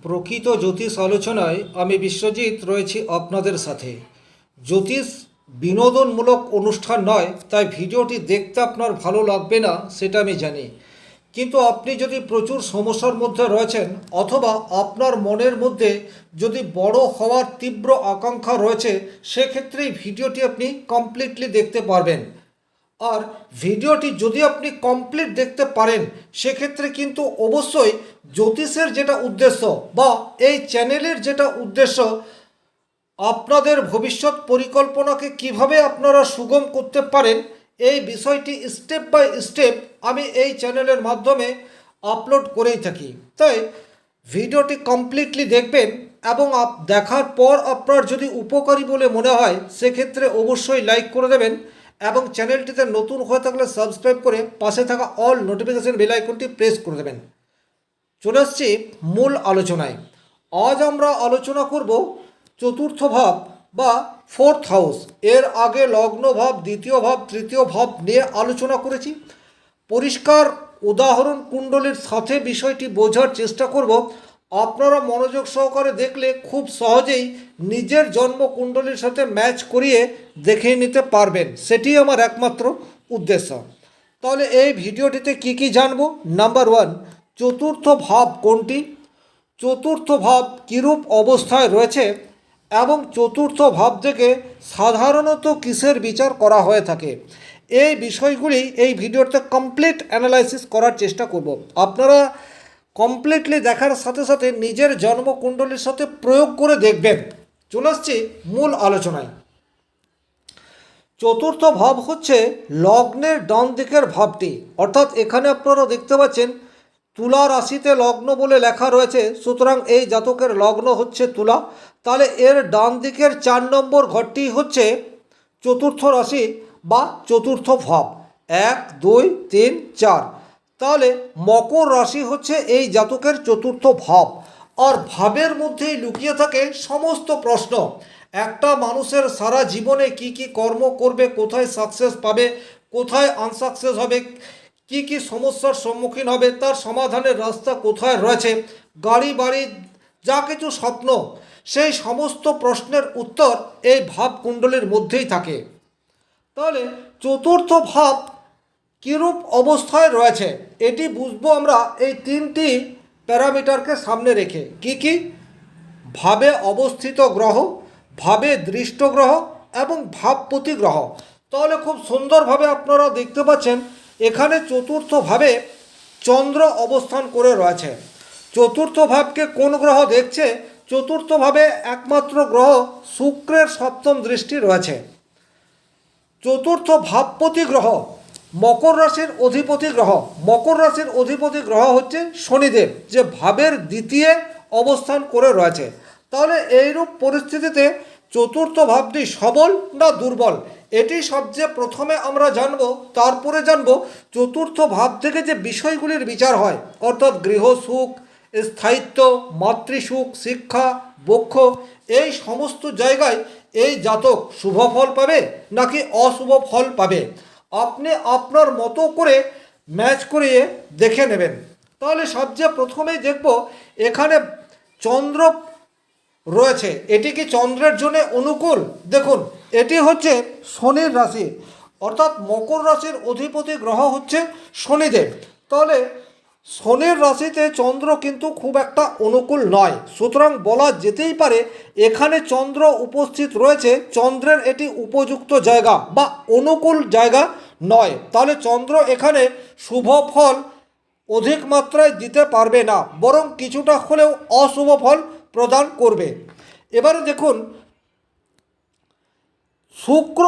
প্রকৃত জ্যোতিষ আলোচনায় আমি বিশ্বজিৎ রয়েছি আপনাদের সাথে। জ্যোতিষ বিনোদনমূলক অনুষ্ঠান নয়, তাই ভিডিওটি দেখতে আপনার ভালো লাগবে না সেটা আমি জানি, কিন্তু আপনি যদি প্রচুর সমস্যার মধ্যে রয়েছেন অথবা আপনার মনের মধ্যে যদি বড় হওয়ার তীব্র আকাঙ্ক্ষা রয়েছে, সেক্ষেত্রে এই ভিডিওটি আপনি কমপ্লিটলি দেখতে পারবেন। আর ভিডিওটি যদি আপনি কমপ্লিট দেখতে পারেন, সেক্ষেত্রে কিন্তু অবশ্যই জ্যোতিষের যেটা উদ্দেশ্য বা এই চ্যানেলের যেটা উদ্দেশ্য, আপনাদের ভবিষ্যৎ পরিকল্পনাকে কিভাবে আপনারা সুগম করতে পারেন, এই বিষয়টি স্টেপ বাই স্টেপ আমি এই চ্যানেলের মাধ্যমে আপলোড করেই থাকি। তাই ভিডিওটি কমপ্লিটলি দেখবেন এবং দেখার পর আপনার যদি উপকারী বলে মনে হয়, সেক্ষেত্রে অবশ্যই লাইক করে দেবেন এবং চ্যানেলটিতে নতুন হয়ে থাকলে সাবস্ক্রাইব করে পাশে থাকা অল নোটিফিকেশন বেল আইকনটি প্রেস করে দেবেন। চলে আসছি মূল আলোচনায়। আজ আমরা আলোচনা করব চতুর্থ ভাব বা ফোর্থ হাউস। এর আগে লগ্ন ভাব, দ্বিতীয় ভাব, তৃতীয় ভাব নিয়ে আলোচনা করেছি। পরিষ্কার উদাহরণ কুণ্ডলীর সাথে বিষয়টি বোঝার চেষ্টা করব। আপনারা মনোযোগ সহকারে দেখলে খুব সহজেই নিজের জন্ম কুণ্ডলীর সাথে ম্যাচ করিয়ে দেখে নিতে পারবেন, সেটি আমার একমাত্র উদ্দেশ্য। তাহলে এই ভিডিওটিতে কি কি জানবো? নাম্বার 1, চতুর্থ ভাব কোনটি, চতুর্থ ভাব কীরূপ অবস্থায় রয়েছে এবং চতুর্থ ভাব থেকে সাধারণত কিসের বিচার করা হয়ে থাকে, এই বিষয়গুলি এই ভিডিওতে কমপ্লিট অ্যানালাইসিস করার চেষ্টা করব। আপনারা কমপ্লিটলি দেখার সাথে সাথে নিজের জন্মকুণ্ডলীর সাথে প্রয়োগ করে দেখবেন। চলে আসছি মূল আলোচনায়। চতুর্থ ভাব হচ্ছে লগ্নের ডান দিকের ভাবটি, অর্থাৎ এখানে আপনারা দেখতে পাচ্ছেন তুলা রাশিতে লগ্ন বলে লেখা রয়েছে, সুতরাং এই জাতকের লগ্ন হচ্ছে তুলা। তাহলে এর ডান দিকের 4 নম্বর ঘরটি হচ্ছে চতুর্থ রাশি বা চতুর্থ ভাব। 1, 2, 3, 4। তাহলে মকর রাশি হচ্ছে এই জাতকের চতুর্থ ভাব। আর ভাবের মধ্যেই লুকিয়ে থাকে সমস্ত প্রশ্ন। একটা মানুষের সারা জীবনে কি কি কর্ম করবে, কোথায় সাকসেস পাবে, কোথায় আনসাকসেস হবে, কি কি সমস্যার সম্মুখীন হবে, তার সমাধানের রাস্তা কোথায় রয়েছে, গাড়ি বাড়ি যা কিছু স্বপ্ন, সেই সমস্ত প্রশ্নের উত্তর এই ভাবকুণ্ডলীর মধ্যেই থাকে। তাহলে চতুর্থ ভাব কীরূপ অবস্থায় রয়েছে এটি বুঝবো আমরা এই 3টি প্যারামিটারকে সামনে রেখে। কি কি? ভাবে অবস্থিত গ্রহ, ভাবে দৃষ্ট গ্রহ এবং ভাবপতি গ্রহ। তাহলে খুব সুন্দরভাবে আপনারা দেখতে পাচ্ছেন এখানে চতুর্থ ভাবে চন্দ্র অবস্থান করে রয়েছে। চতুর্থ ভাবকে কোন গ্রহ দেখছে? চতুর্থ ভাবে একমাত্র গ্রহ শুক্রের সপ্তম দৃষ্টি রয়েছে। চতুর্থ ভাবপতি গ্রহ মকর রাশির অধিপতি গ্রহ। মকর রাশির অধিপতি গ্রহ হচ্ছে শনিদেব, যে ভাবের দ্বিতীয় অবস্থান করে রয়েছে। তাহলে এইরূপ পরিস্থিতিতে চতুর্থ ভাবটি সবল না দুর্বল, এটি সবচেয়ে প্রথমে আমরা জানব। তারপরে জানব চতুর্থ ভাব থেকে যে বিষয়গুলির বিচার হয়, অর্থাৎ গৃহসুখ, স্থায়িত্ব, মাতৃসুখ, শিক্ষা, বক্ষ, এই সমস্ত জায়গায় এই জাতক শুভ ফল পাবে নাকি অশুভ ফল পাবে, আপনি আপনার মতো করে ম্যাচ করিয়ে দেখে নেবেন। তাহলে সবচেয়ে প্রথমেই দেখব এখানে চন্দ্র রয়েছে, এটি কি চন্দ্রের জন্য অনুকূল? দেখুন, এটি হচ্ছে শনির রাশি, অর্থাৎ মকর রাশির অধিপতি গ্রহ হচ্ছে শনিদেব। তাহলে শনির রাশিতে চন্দ্র কিন্তু খুব একটা অনুকূল নয়, সুতরাং বলা যেতেই পারে এখানে চন্দ্র উপস্থিত রয়েছে, চন্দ্রের এটি উপযুক্ত জায়গা বা অনুকূল জায়গা নয়। তাহলে চন্দ্র এখানে শুভ ফল অধিক মাত্রায় দিতে পারবে না, বরং কিছুটা হলেও অশুভ ফল প্রদান করবে। এবারে দেখুন, শুক্র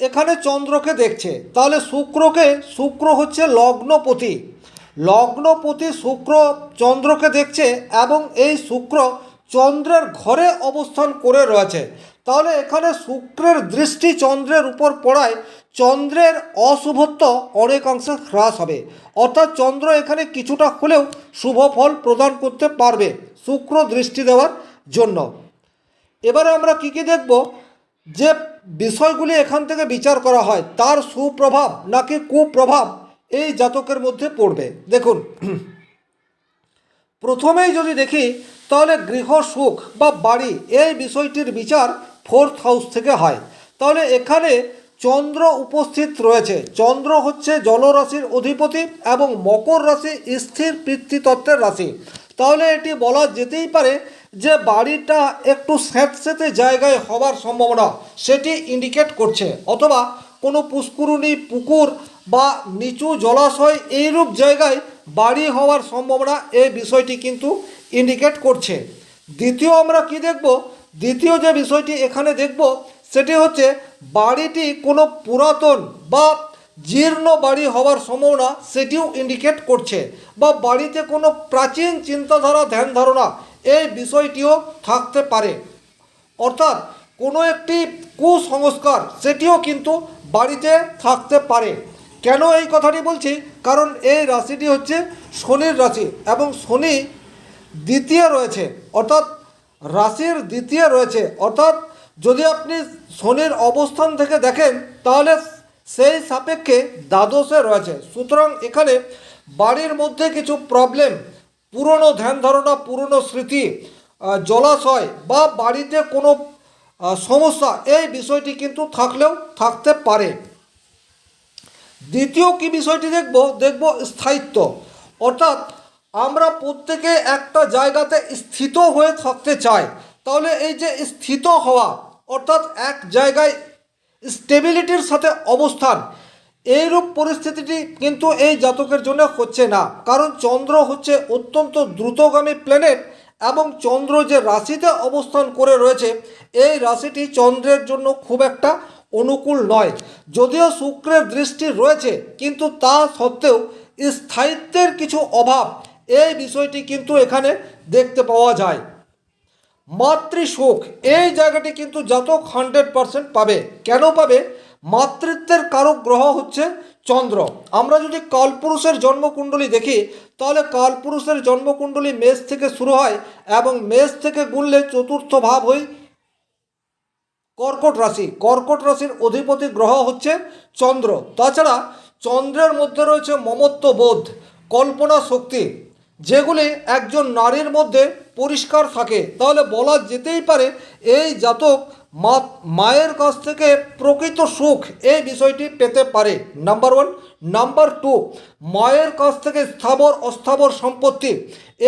এখানে চন্দ্রকে দেখছে। তাহলে শুক্র হচ্ছে লগ্নপতি। লগ্নপতি শুক্র চন্দ্রকে দেখছে এবং এই শুক্র চন্দ্রের ঘরে অবস্থান করে রয়েছে। তাহলে এখানে শুক্রের দৃষ্টি চন্দ্রের উপর পড়ায় চন্দ্রের অশুভত্ব অনেকাংশে হ্রাস হবে, অর্থাৎ চন্দ্র এখানে কিছুটা হলেও শুভ ফল প্রদান করতে পারবে শুক্র দৃষ্টি দেওয়ার জন্য। এবারে আমরা কি কি দেখব, যে বিষয়গুলি এখান থেকে বিচার করা হয় তার সুপ্রভাব নাকি কুপ্রভাব এই জাতকের মধ্যে পড়বে। দেখুন, প্রথমেই যদি দেখি তাহলে গৃহ সুখ বা বাড়ি এই বিষয়টির বিচার 4th হাউস থেকে হয়। তাহলে এখানে চন্দ্র উপস্থিত রয়েছে। চন্দ্র হচ্ছে জলরাশির অধিপতি এবং মকর রাশি স্থির পিতৃতত্ত্বের রাশি। তাহলে এটি বলা যেতেই পারে যে বাড়িটা একটু স্যাঁতস্যাঁতে জায়গায় হওয়ার সম্ভাবনা সেটি ইন্ডিকেট করছে, অথবা কোনো পুষ্করিণী, পুকুর বা নিচু জলাশয় এইরূপ জায়গায় বাড়ি হওয়ার সম্ভাবনা এই বিষয়টি কিন্তু ইন্ডিকেট করছে। দ্বিতীয় আমরা কি দেখব? দ্বিতীয় যে বিষয়টি এখানে দেখব সেটি হচ্ছে বাড়িটি কোনো পুরাতন বা জীর্ণ বাড়ি হওয়ার সম্ভাবনা সেটিও ইন্ডিকেট করছে, বা বাড়িতে কোনো প্রাচীন চিন্তাধারা, ধ্যান ধারণা এই বিষয়টিও থাকতে পারে। অর্থাৎ কোনো একটি কুসংস্কার সেটিও কিন্তু বাড়িতে থাকতে পারে। কেন এই কথাটি বলছি? কারণ এই রাশিটি হচ্ছে শনির রাশি এবং শনি দ্বিতীয় রয়েছে, অর্থাৎ রাশির দ্বিতীয় রয়েছে। অর্থাৎ যদি আপনি শনির অবস্থান থেকে দেখেন তাহলে সেই সাপেক্ষে দ্বাদশে রয়েছে। সুতরাং এখানে বাড়ির মধ্যে কিছু প্রবলেম, পুরনো ধ্যান ধারণা, পুরনো স্মৃতি, জলাশয় বা বাড়িতে কোনো সমস্যা এই বিষয়টি কিন্তু থাকলেও থাকতে পারে। দ্বিতীয় কি বিষয়টি দেখব স্থায়িত্ব। অর্থাৎ আমরা প্রত্যেকে একটা জায়গাতে স্থিত হয়ে থাকতে চাই। তাহলে এই যে স্থিত হওয়া, অর্থাৎ এক জায়গায় স্টেবিলিটির সাথে অবস্থান, এইরূপ পরিস্থিতিটি কিন্তু এই জাতকের জন্য হচ্ছে না। কারণ চন্দ্র হচ্ছে অত্যন্ত দ্রুতগামী প্ল্যানেট এবং চন্দ্র যে রাশিতে অবস্থান করে রয়েছে এই রাশিটি চন্দ্রের জন্য খুব একটা অনুকূল নয়। যদিও শুক্রের দৃষ্টি রয়েছে, কিন্তু তা সত্ত্বেও স্থায়িত্বের কিছু অভাব এই বিষয়টি কিন্তু এখানে দেখতে পাওয়া যায়। মাতৃসুখ এই জায়গাটি কিন্তু জাতক 100% পাবে। কেন পাবে? মাতৃত্বের কারক গ্রহ হচ্ছে চন্দ্র। আমরা যদি কালপুরুষের জন্মকুণ্ডলী দেখি তাহলে কালপুরুষের জন্মকুণ্ডলী মেষ থেকে শুরু হয় এবং মেষ থেকে গুনলে চতুর্থ ভাব হয় কর্কট রাশি। কর্কট রাশির অধিপতি গ্রহ হচ্ছে চন্দ্র। তাছাড়া চন্দ্রের মধ্যে রয়েছে মমত্ববোধ, কল্পনা শক্তি, যেগুলি একজন নারীর মধ্যে পরিষ্কার থাকে। তাহলে বলা যেতেই পারে এই জাতক মায়ের কাছ থেকে প্রকৃত সুখ এই বিষয়টি পেতে পারে, নাম্বার 1। নাম্বার 2, মায়ের কাছ থেকে স্থাবর অস্থাবর সম্পত্তি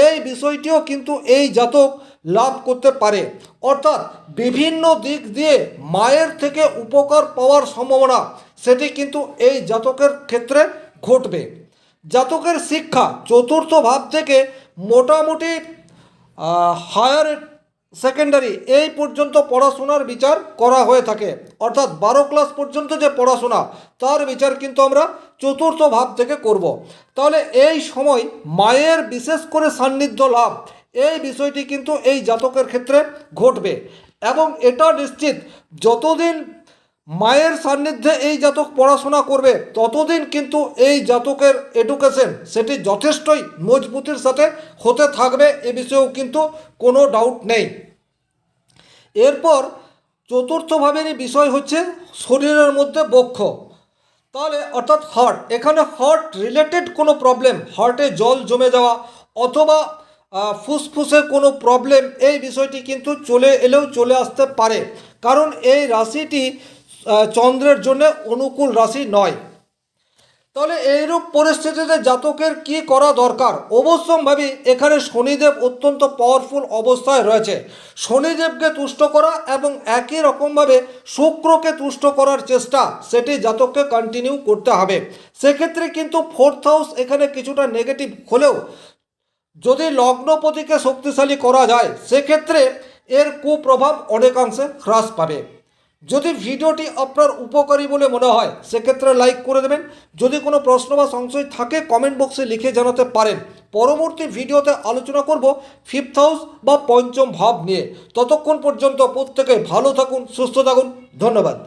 এই বিষয়টিও কিন্তু এই জাতক লাভ করতে পারে। অর্থাৎ বিভিন্ন দিক দিয়ে মায়ের থেকে উপকার পাওয়ার সম্ভাবনা সেটি কিন্তু এই জাতকের ক্ষেত্রে ঘটবে। জাতকের শিক্ষা চতুর্থ ভাব থেকে মোটামুটি হায়ার সেকেন্ডারি এই পর্যন্ত পড়াশোনার বিচার করা হয়ে থাকে। অর্থাৎ 12 ক্লাস পর্যন্ত যে পড়াশোনা তার বিচার কিন্তু আমরা চতুর্থ ভাব থেকে করব। তাহলে এই সময় মায়ের বিশেষ করে সান্নিধ্য লাভ এই বিষয়টি কিন্তু এই জাতকের ক্ষেত্রে ঘটবে। এবং এটা নিশ্চিত যতদিন মায়ের সান্নিধ্যে এই জাতক পড়াশোনা করবে ততদিন কিন্তু এই জাতকের এডুকেশন সেটি যথেষ্টই মজবুতির সাথে হতে থাকবে, এ বিষয়েও কিন্তু কোনো ডাউট নেই। এরপর চতুর্থ ভাবেরই বিষয় হচ্ছে শরীরের মধ্যে বক্ষ। তাহলে অর্থাৎ হার্ট, এখানে হার্ট রিলেটেড কোনো প্রবলেম, হার্টে জল জমে যাওয়া অথবা ফুসফুসে কোনো প্রবলেম এই বিষয়টি কিন্তু চলে আসতে পারে। কারণ এই রাশিটি চন্দ্রের জন্য অনুকূল রাশি নয়। তাহলে এইরূপ পরিস্থিতিতে জাতকের কি করা দরকার? অবশ্যম্ভাবী এখানে শনিদেব অত্যন্ত পাওয়ারফুল অবস্থায় রয়েছে। শনিদেবকে তুষ্ট করা এবং একই রকমভাবে শুক্রকে তুষ্ট করার চেষ্টা সেটি জাতককে কন্টিনিউ করতে হবে। সেক্ষেত্রে কিন্তু 4th হাউস এখানে কিছুটা নেগেটিভ হলেও যদি লগ্নপতিকে শক্তিশালী করা যায় সেক্ষেত্রে এর কুপ্রভাব অনেকাংশে হ্রাস পাবে। যদি ভিডিওটি আপনার উপকারী বলে মনে হয় সেক্ষেত্রে লাইক করে দেবেন। যদি কোনো প্রশ্ন বা সংশয় থাকে কমেন্ট বক্সে লিখে জানাতে পারেন। পরবর্তী ভিডিওতে আলোচনা করব 5th হাউস বা পঞ্চম ভাব নিয়ে। ততক্ষণ পর্যন্ত প্রত্যেকে ভালো থাকুন, সুস্থ থাকুন। ধন্যবাদ।